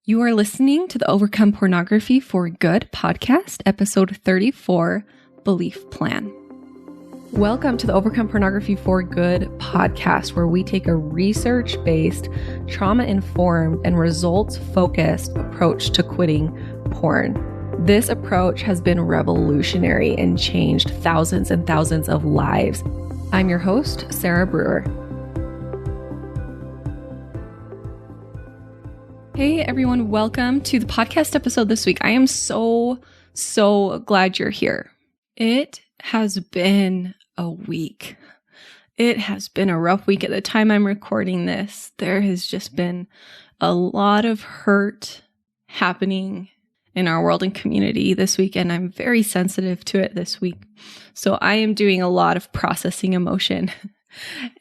You are listening to the Overcome Pornography for Good podcast, episode 34, Belief Plan. Welcome to the Overcome Pornography for Good podcast, where we take a research-based, trauma-informed, and results-focused approach to quitting porn. This approach has been revolutionary and changed thousands and thousands of lives. I'm your host, Sarah Brewer. Hey everyone, welcome to the podcast episode this week. I am so glad you're here. It has been a week. It has been a rough week. At the time I'm recording this, there has just been a lot of hurt happening in our world and community this week, and I'm very sensitive to it this week. So I am doing a lot of processing emotion,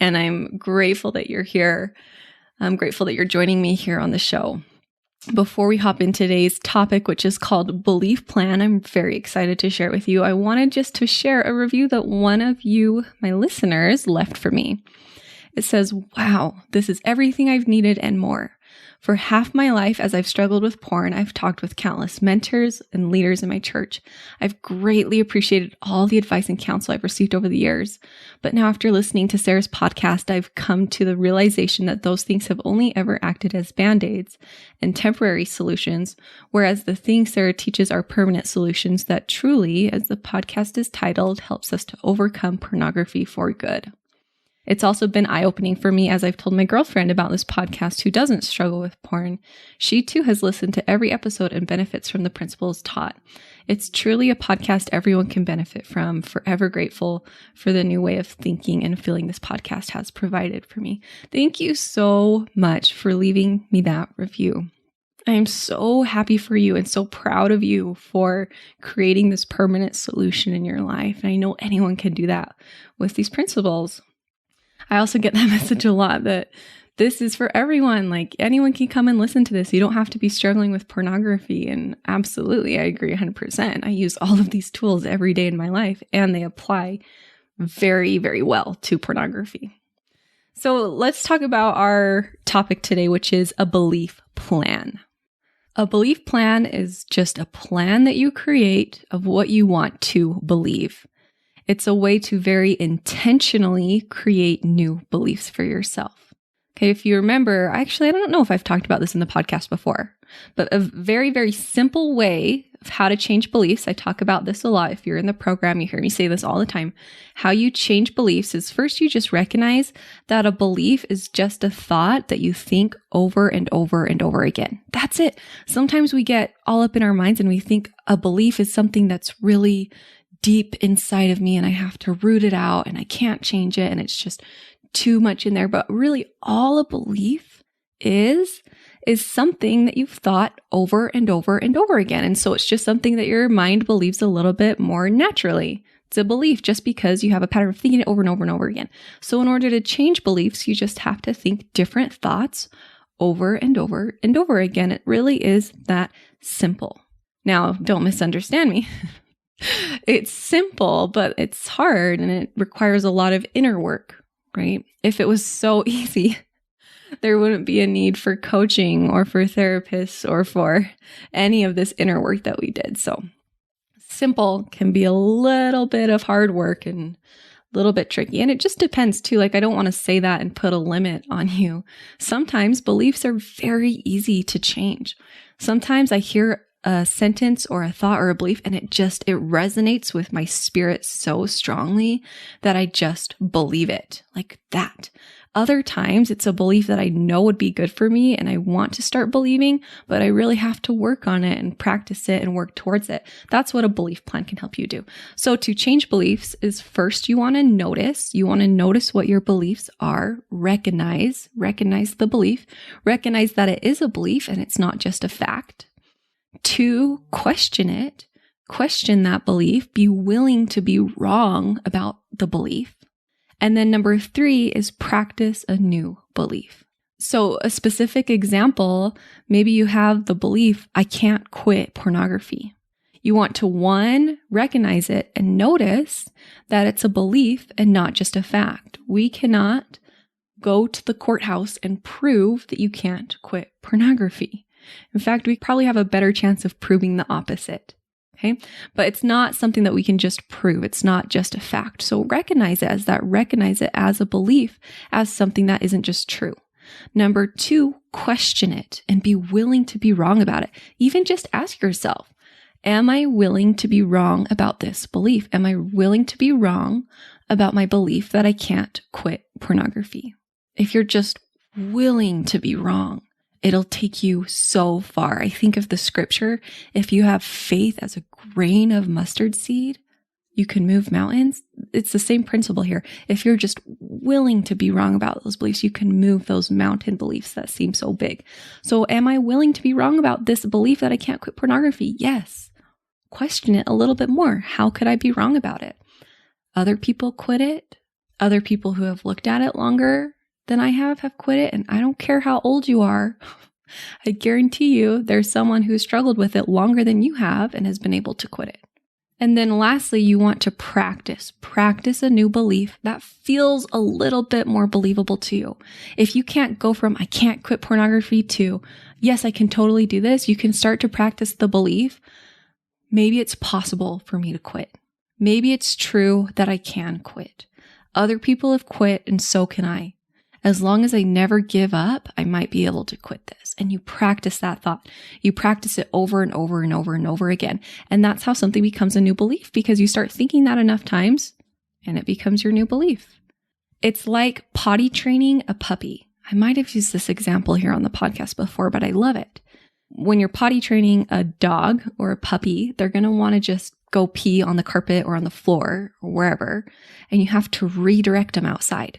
and I'm grateful that you're here. I'm grateful that you're joining me here on the show. Before we hop in today's topic, which is called Belief Plan, I'm very excited to share it with you. I wanted just to share a review that one of you, my listeners, left for me. It says, "Wow, this is everything I've needed and more. For half my life, as I've struggled with porn, I've talked with countless mentors and leaders in my church. I've greatly appreciated all the advice and counsel I've received over the years. But now after listening to Sarah's podcast, I've come to the realization that those things have only ever acted as band-aids and temporary solutions, whereas the things Sarah teaches are permanent solutions that truly, as the podcast is titled, helps us to overcome pornography for good." It's also been eye-opening for me as I've told my girlfriend about this podcast who doesn't struggle with porn. She too has listened to every episode and benefits from the principles taught. It's truly a podcast everyone can benefit from. Forever grateful for the new way of thinking and feeling this podcast has provided for me. Thank you so much for leaving me that review. I am so happy for you and so proud of you for creating this permanent solution in your life. And I know anyone can do that with these principles. I also get that message a lot that this is for everyone. Like anyone can come and listen to this. You don't have to be struggling with pornography. And absolutely, I agree 100%. I use all of these tools every day in my life, and they apply very, very well to pornography. So let's talk about our topic today, which is a belief plan. A belief plan is just a plan that you create of what you want to believe. It's a way to very intentionally create new beliefs for yourself. Okay, if you remember, I don't know if I've talked about this in the podcast before, but a very, very simple way of how to change beliefs. I talk about this a lot. If you're in the program, you hear me say this all the time. How you change beliefs is first you just recognize that a belief is just a thought that you think over and over and over again. That's it. Sometimes we get all up in our minds and we think a belief is something that's really deep inside of me and I have to root it out and I can't change it and it's just too much in there. But really all a belief is something that you've thought over and over and over again. And so it's just something that your mind believes a little bit more naturally. It's a belief just because you have a pattern of thinking it over and over and over again. So in order to change beliefs, you just have to think different thoughts over and over and over again. It really is that simple. Now, don't misunderstand me. It's simple, but it's hard and it requires a lot of inner work, right? If it was so easy, there wouldn't be a need for coaching or for therapists or for any of this inner work that we did. So simple can be a little bit of hard work and a little bit tricky. And it just depends too. Like I don't want to say that and put a limit on you. Sometimes beliefs are very easy to change. Sometimes I hear a sentence or a thought or a belief and it resonates with my spirit so strongly that I just believe it like that. Other times it's a belief that I know would be good for me and I want to start believing, but I really have to work on it and practice it and work towards it. That's what a belief plan can help you do. So to change beliefs is first you want to notice what your beliefs are, recognize the belief, recognize that it is a belief and it's not just a fact. 2, question it, question that belief, be willing to be wrong about the belief. And then number 3 is practice a new belief. So a specific example, maybe you have the belief, I can't quit pornography. You want to 1, recognize it and notice that it's a belief and not just a fact. We cannot go to the courthouse and prove that you can't quit pornography. In fact, we probably have a better chance of proving the opposite. Okay. But it's not something that we can just prove. It's not just a fact. So recognize it as that. Recognize it as a belief, as something that isn't just true. Number 2, question it and be willing to be wrong about it. Even just ask yourself, am I willing to be wrong about this belief? Am I willing to be wrong about my belief that I can't quit pornography? If you're just willing to be wrong, it'll take you so far. I think of the scripture, if you have faith as a grain of mustard seed, you can move mountains. It's the same principle here. If you're just willing to be wrong about those beliefs, you can move those mountain beliefs that seem so big. So am I willing to be wrong about this belief that I can't quit pornography? Yes. Question it a little bit more. How could I be wrong about it? Other people quit it. Other people who have looked at it longer than I have quit it. And I don't care how old you are. I guarantee you there's someone who struggled with it longer than you have and has been able to quit it. And then lastly, you want to practice a new belief that feels a little bit more believable to you. If you can't go from, I can't quit pornography to, yes, I can totally do this. You can start to practice the belief. Maybe it's possible for me to quit. Maybe it's true that I can quit. Other people have quit and so can I. As long as I never give up, I might be able to quit this. And you practice that thought. You practice it over and over and over and over again. And that's how something becomes a new belief, because you start thinking that enough times and it becomes your new belief. It's like potty training a puppy. I might have used this example here on the podcast before, but I love it. When you're potty training a dog or a puppy, they're going to want to just go pee on the carpet or on the floor or wherever, and you have to redirect them outside.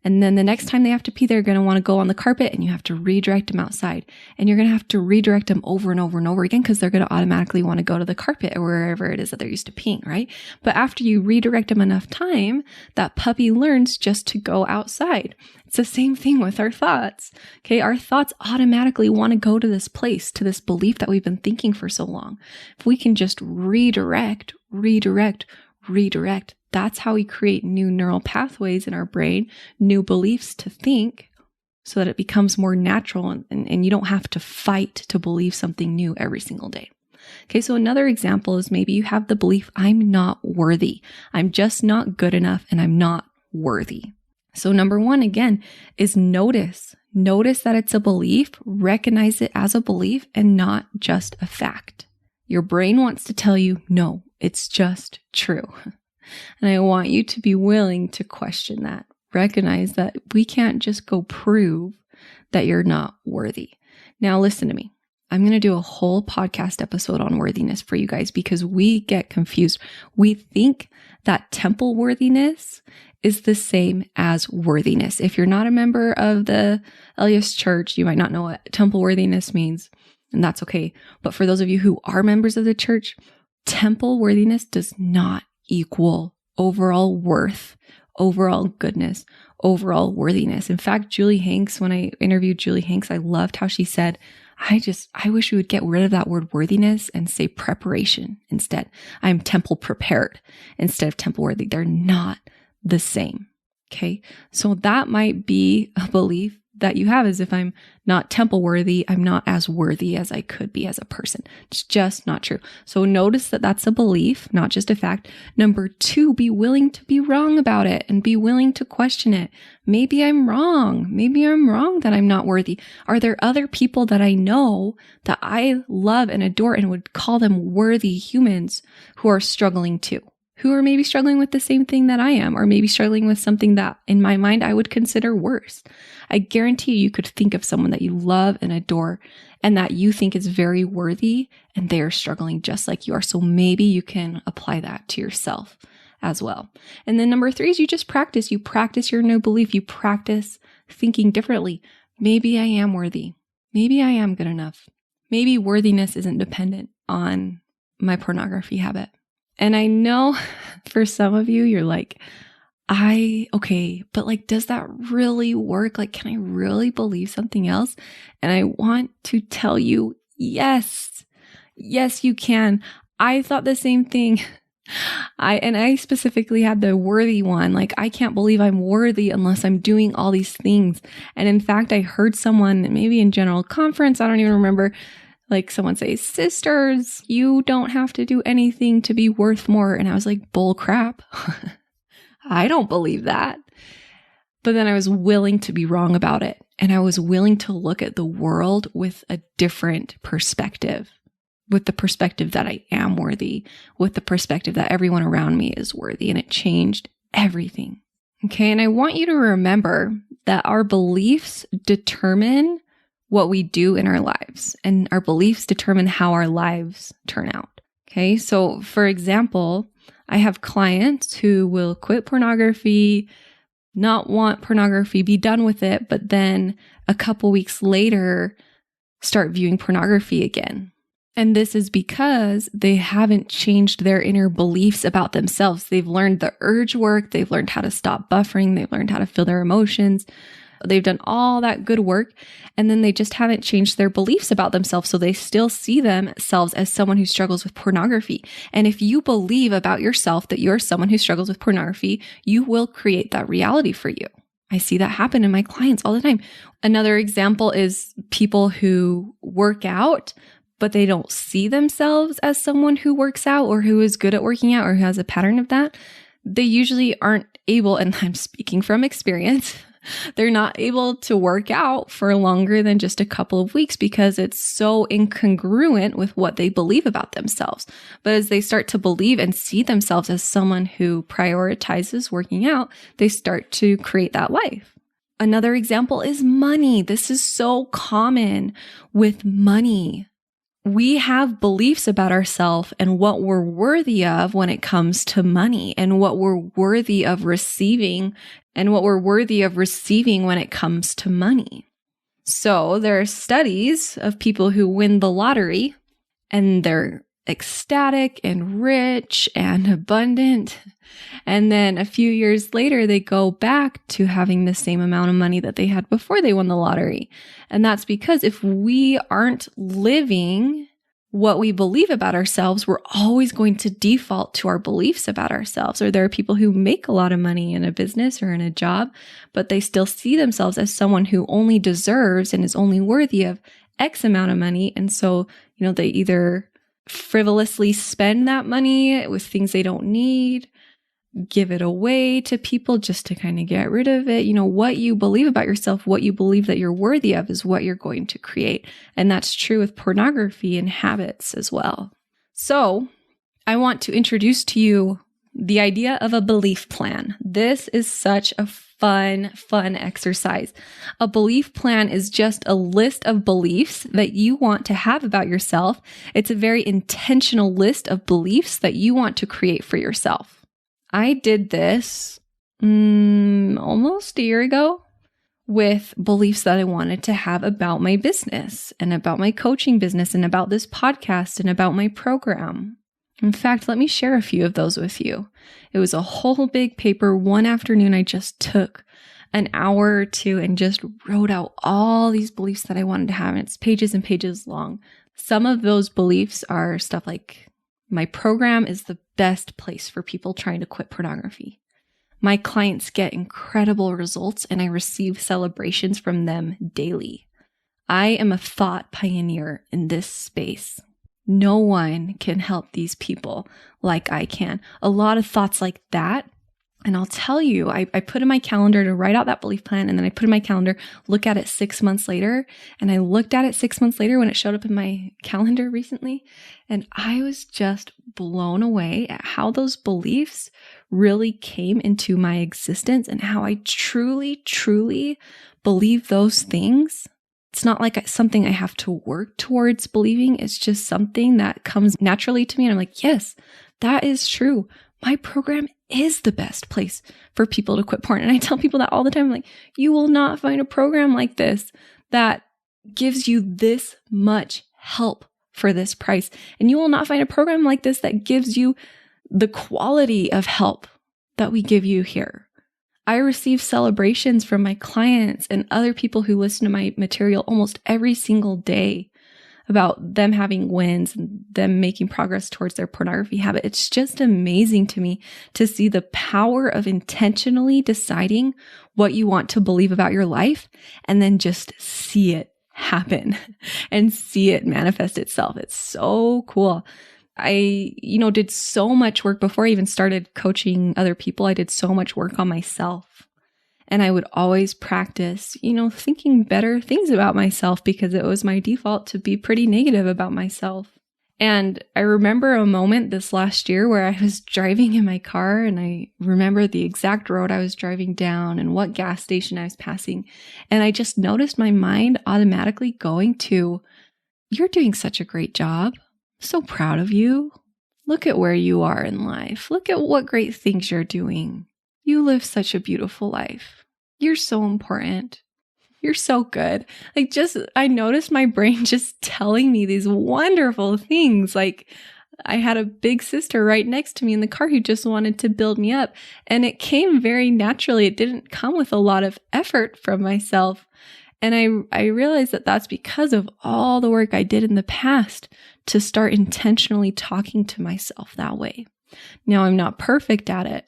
And then the next time they have to pee, they're going to want to go on the carpet and you have to redirect them outside. And you're going to have to redirect them over and over and over again because they're going to automatically want to go to the carpet or wherever it is that they're used to peeing, right? But after you redirect them enough time, that puppy learns just to go outside. It's the same thing with our thoughts. Okay. Our thoughts automatically want to go to this place, to this belief that we've been thinking for so long. If we can just redirect, that's how we create new neural pathways in our brain, new beliefs to think so that it becomes more natural and you don't have to fight to believe something new every single day. Okay, so another example is maybe you have the belief, I'm not worthy. I'm just not good enough and I'm not worthy. So number 1, again, is notice. Notice that it's a belief, recognize it as a belief and not just a fact. Your brain wants to tell you, no, it's just true. And I want you to be willing to question that. Recognize that we can't just go prove that you're not worthy. Now, listen to me. I'm going to do a whole podcast episode on worthiness for you guys because we get confused. We think that temple worthiness is the same as worthiness. If you're not a member of the LDS Church, you might not know what temple worthiness means, and that's okay. But for those of you who are members of the church, temple worthiness does not equal overall worth, overall goodness, overall worthiness. In fact, Julie Hanks, when I interviewed Julie Hanks, I loved how she said, I wish we would get rid of that word worthiness and say preparation instead. I'm temple prepared instead of temple worthy. They're not the same. Okay. So that might be a belief that you have, is if I'm not temple worthy, I'm not as worthy as I could be as a person. It's just not true. So notice that that's a belief, not just a fact. Number 2, be willing to be wrong about it and be willing to question it. Maybe I'm wrong. Maybe I'm wrong that I'm not worthy. Are there other people that I know that I love and adore and would call them worthy humans who are struggling too? Who are maybe struggling with the same thing that I am, or maybe struggling with something that in my mind I would consider worse. I guarantee you could think of someone that you love and adore and that you think is very worthy and they are struggling just like you are. So maybe you can apply that to yourself as well. And then number 3 is you just practice. You practice your new belief. You practice thinking differently. Maybe I am worthy. Maybe I am good enough. Maybe worthiness isn't dependent on my pornography habit. And I know for some of you, you're like, okay, but like, does that really work? Like, can I really believe something else? And I want to tell you, yes, you can. I thought the same thing I specifically had the worthy one. Like, I can't believe I'm worthy unless I'm doing all these things. And in fact, I heard someone, maybe in general conference, I don't even remember, like someone say, sisters, you don't have to do anything to be worth more. And I was like, bull crap. I don't believe that. But then I was willing to be wrong about it. And I was willing to look at the world with a different perspective, with the perspective that I am worthy, with the perspective that everyone around me is worthy. And it changed everything. Okay. And I want you to remember that our beliefs determine what we do in our lives, and our beliefs determine how our lives turn out. Okay. So for example, I have clients who will quit pornography, not want pornography, be done with it, but then a couple weeks later start viewing pornography again. And this is because they haven't changed their inner beliefs about themselves. They've learned the urge work. They've learned how to stop buffering. They've learned how to feel their emotions. They've done all that good work. And then they just haven't changed their beliefs about themselves. So they still see themselves as someone who struggles with pornography. And if you believe about yourself that you're someone who struggles with pornography, you will create that reality for you. I see that happen in my clients all the time. Another example is people who work out, but they don't see themselves as someone who works out or who is good at working out or who has a pattern of that. They usually aren't able, and I'm speaking from experience, they're not able to work out for longer than just a couple of weeks because it's so incongruent with what they believe about themselves. But as they start to believe and see themselves as someone who prioritizes working out, they start to create that life. Another example is money. This is so common with money. We have beliefs about ourselves and what we're worthy of when it comes to money, and what we're worthy of receiving when it comes to money. So there are studies of people who win the lottery and they're ecstatic and rich and abundant. And then a few years later, they go back to having the same amount of money that they had before they won the lottery. And that's because if we aren't living what we believe about ourselves, we're always going to default to our beliefs about ourselves. Or there are people who make a lot of money in a business or in a job, but they still see themselves as someone who only deserves and is only worthy of X amount of money. And so, they either frivolously spend that money with things they don't need, give it away to people just to kind of get rid of it. What you believe about yourself, what you believe that you're worthy of is what you're going to create. And that's true with pornography and habits as well. So I want to introduce to you the idea of a belief plan. This is such a fun exercise. A belief plan is just a list of beliefs that you want to have about yourself. It's a very intentional list of beliefs that you want to create for yourself. I did this almost a year ago with beliefs that I wanted to have about my business and about my coaching business and about this podcast and about my program. In fact, let me share a few of those with you. It was a whole big paper. One afternoon, I just took an hour or two and just wrote out all these beliefs that I wanted to have. And it's pages and pages long. Some of those beliefs are stuff like, my program is the best place for people trying to quit pornography. My clients get incredible results and I receive celebrations from them daily. I am a thought pioneer in this space. No one can help these people like I can. A lot of thoughts like that. And I'll tell you, I put in my calendar to write out that belief plan, and then I put in my calendar, look at it 6 months later. And I looked at it 6 months later when it showed up in my calendar recently. And I was just blown away at how those beliefs really came into my existence and how I truly, truly believe those things. It's not like something I have to work towards believing. It's just something that comes naturally to me. And I'm like, yes, that is true. My program is the best place for people to quit porn. And I tell people that all the time. I'm like, you will not find a program like this that gives you this much help for this price. And you will not find a program like this that gives you the quality of help that we give you here. I receive celebrations from my clients and other people who listen to my material almost every single day about them having wins and them making progress towards their pornography habit. It's just amazing to me to see the power of intentionally deciding what you want to believe about your life and then just see it happen and see it manifest itself. It's so cool. I, did so much work before I even started coaching other people. I did so much work on myself. And I would always practice, thinking better things about myself because it was my default to be pretty negative about myself. And I remember a moment this last year where I was driving in my car and I remember the exact road I was driving down and what gas station I was passing. And I just noticed my mind automatically going to, "You're doing such a great job. So proud of you. Look at where you are in life. Look at what great things you're doing. You live such a beautiful life. You're so important. You're so good." I noticed my brain just telling me these wonderful things. Like I had a big sister right next to me in the car who just wanted to build me up. And it came very naturally. It didn't come with a lot of effort from myself. And I realized that that's because of all the work I did in the past to start intentionally talking to myself that way. Now, I'm not perfect at it.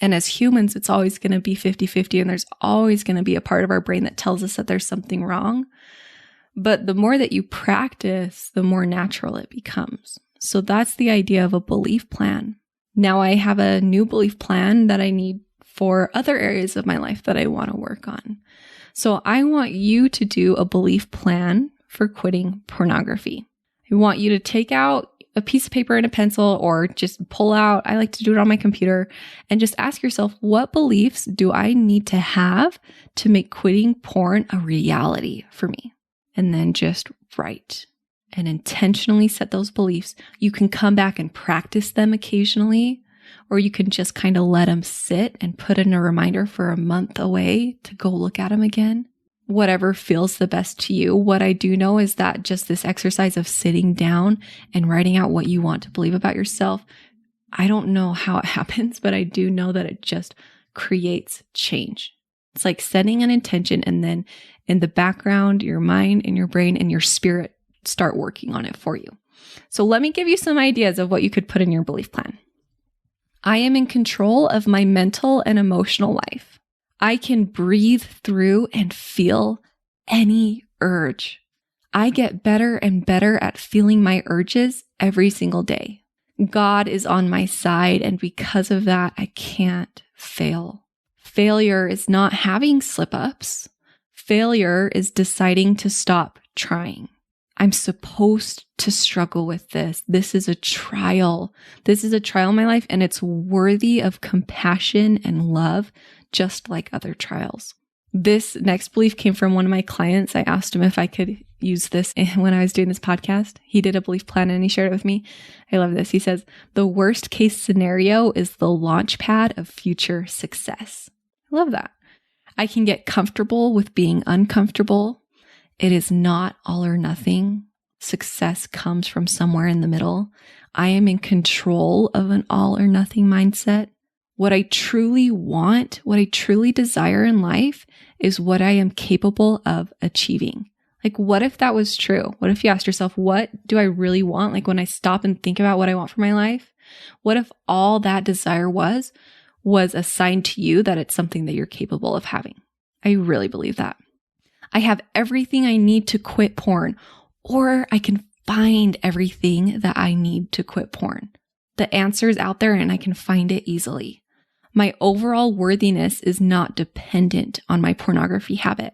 And as humans, it's always going to be 50-50, and there's always going to be a part of our brain that tells us that there's something wrong. But the more that you practice, the more natural it becomes. So that's the idea of a belief plan. Now I have a new belief plan that I need for other areas of my life that I want to work on. So I want you to do a belief plan for quitting pornography. I want you to take out a piece of paper and a pencil, or just pull out, I like to do it on my computer, and just ask yourself, what beliefs do I need to have to make quitting porn a reality for me? And then just write and intentionally set those beliefs. You can come back and practice them occasionally, or you can just kind of let them sit and put in a reminder for a month away to go look at them again. Whatever feels the best to you. What I do know is that just this exercise of sitting down and writing out what you want to believe about yourself, I don't know how it happens, but I do know that it just creates change. It's like setting an intention, and then in the background, your mind and your brain and your spirit start working on it for you. So let me give you some ideas of what you could put in your belief plan. I am in control of my mental and emotional life. I can breathe through and feel any urge. I get better and better at feeling my urges every single day. God is on my side, and because of that, I can't fail. Failure is not having slip-ups. Failure is deciding to stop trying. I'm supposed to struggle with this. This is a trial. This is a trial in my life, and it's worthy of compassion and love, just like other trials. This next belief came from one of my clients. I asked him if I could use this when I was doing this podcast. He did a belief plan and he shared it with me. I love this. He says, "The worst case scenario is the launch pad of future success." I love that. I can get comfortable with being uncomfortable. It is not all or nothing. Success comes from somewhere in the middle. I am in control of an all or nothing mindset. What I truly want, what I truly desire in life is what I am capable of achieving. Like, what if that was true? What if you asked yourself, what do I really want? Like, when I stop and think about what I want for my life, what if all that desire was assigned to you, that it's something that you're capable of having? I really believe that. I have everything I need to quit porn, or I can find everything that I need to quit porn. The answer is out there and I can find it easily. My overall worthiness is not dependent on my pornography habit.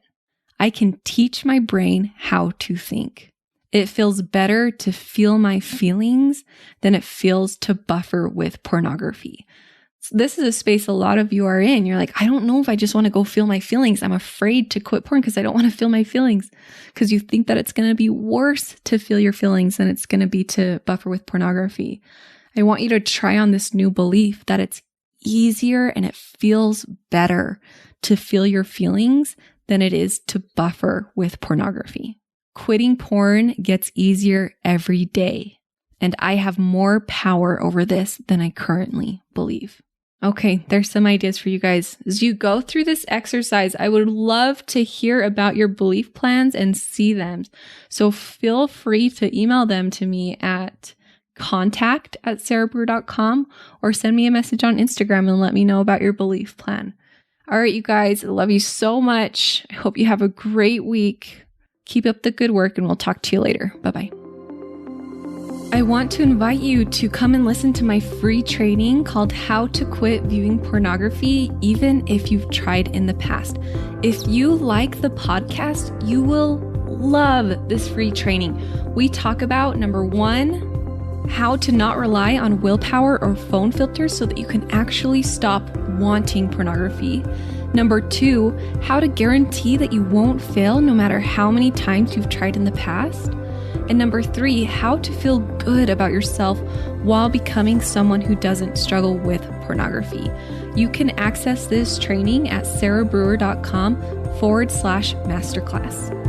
I can teach my brain how to think. It feels better to feel my feelings than it feels to buffer with pornography. So this is a space a lot of you are in. You're like, I don't know if I just want to go feel my feelings. I'm afraid to quit porn because I don't want to feel my feelings, because you think that it's going to be worse to feel your feelings than it's going to be to buffer with pornography. I want you to try on this new belief that it's easier and it feels better to feel your feelings than it is to buffer with pornography. Quitting porn gets easier every day, and I have more power over this than I currently believe. Okay, there's some ideas for you guys. As you go through this exercise, I would love to hear about your belief plans and see them. So feel free to email them to me at contact@sarahbrewer.com or send me a message on Instagram and let me know about your belief plan. All right, you guys, I love you so much. I hope you have a great week. Keep up the good work and we'll talk to you later. Bye-bye. I want to invite you to come and listen to my free training called How to Quit Viewing Pornography, even if you've tried in the past. If you like the podcast, you will love this free training. We talk about, number one, how to not rely on willpower or phone filters so that you can actually stop wanting pornography. Number two, how to guarantee that you won't fail no matter how many times you've tried in the past. And number three, how to feel good about yourself while becoming someone who doesn't struggle with pornography. You can access this training at sarahbrewer.com/masterclass.